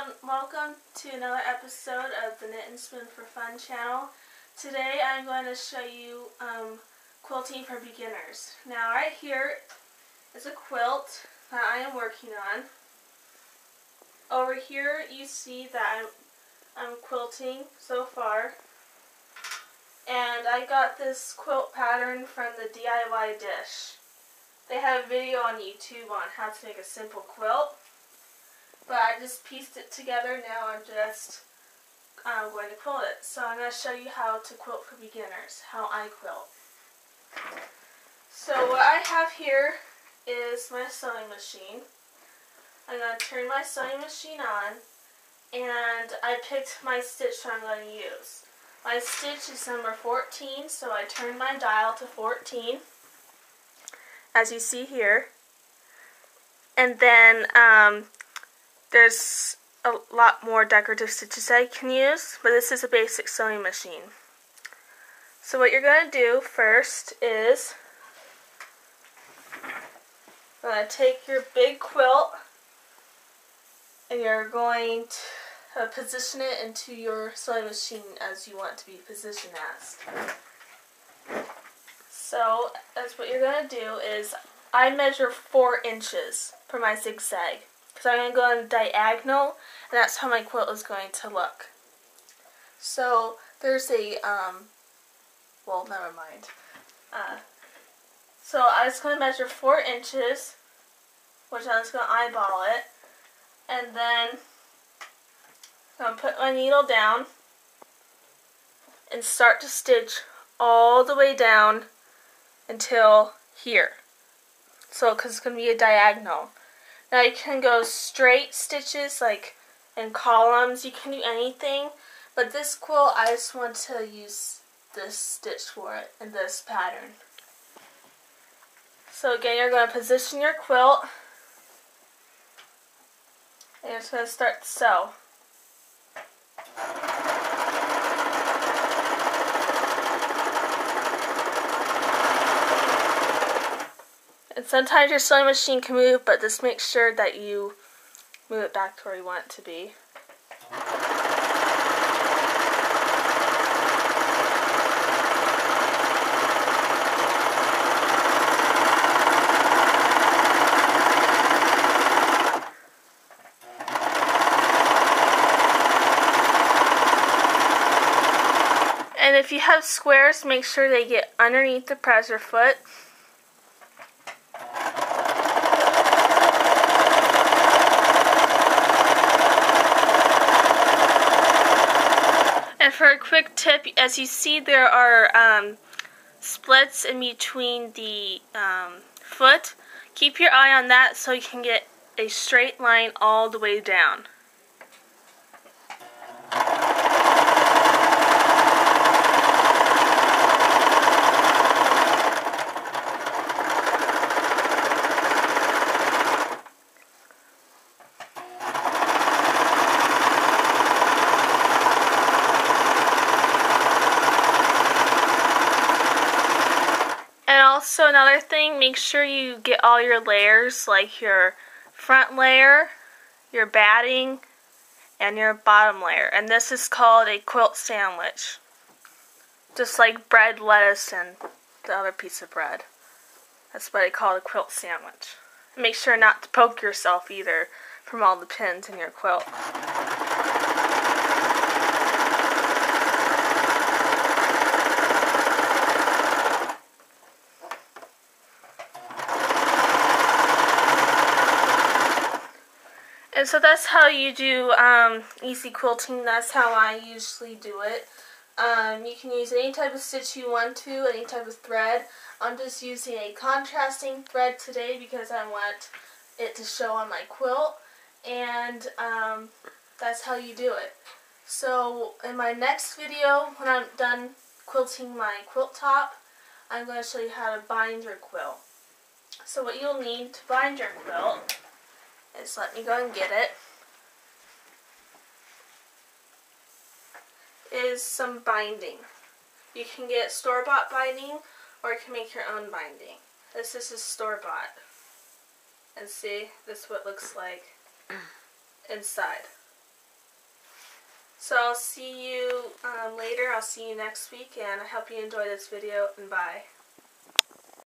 and welcome to another episode of the Knit and Spin for Fun channel. Today I'm going to show you quilting for beginners. Now right here is a quilt that I am working on. Over here you see that I'm quilting so far. And I got this quilt pattern from the DIY Dish. They have a video on YouTube on how to make a simple quilt. But I just pieced it together. Now I'm just going to quilt it. So I'm going to show you how to quilt for beginners, how I quilt. So what I have here is my sewing machine. I'm going to turn my sewing machine on, and I picked my stitch that I'm going to use. My stitch is number 14, so I turned my dial to 14, as you see here. And then there's a lot more decorative stitches I can use, but this is a basic sewing machine. So what you're going to do first is you're going to take your big quilt and you're going to position it into your sewing machine as you want it to be positioned as. So that's what you're going to do is I measure 4 inches for my zigzag. So I'm going to go on diagonal, and that's how my quilt is going to look. So there's a, well, never mind. So I was going to measure 4 inches, which I was going to eyeball it, and then I'm going to put my needle down and start to stitch all the way down until here. So, because it's going to be a diagonal. Now you can go straight stitches, like in columns, you can do anything, but this quilt I just want to use this stitch for it in this pattern. So again, you're going to position your quilt, and you're just going to start to sew. And sometimes your sewing machine can move, but just make sure that you move it back to where you want it to be. And if you have squares, make sure they get underneath the presser foot. And for a quick tip, as you see, there are splits in between the foot. Keep your eye on that so you can get a straight line all the way down. And also another thing, make sure you get all your layers, like your front layer, your batting, and your bottom layer. And this is called a quilt sandwich. Just like bread, lettuce, and the other piece of bread. That's what I call a quilt sandwich. Make sure not to poke yourself either from all the pins in your quilt. And so that's how you do easy quilting. That's how I usually do it. You can use any type of stitch you want to, any type of thread. I'm just using a contrasting thread today because I want it to show on my quilt. And that's how you do it. So in my next video, when I'm done quilting my quilt top, I'm going to show you how to bind your quilt. So what you'll need to bind your quilt is, let me go and get it, is some binding. You can get store-bought binding, or you can make your own binding. This is store-bought. And see, this is what it looks like inside. So I'll see you later. I'll see you next week, and I hope you enjoy this video, and bye.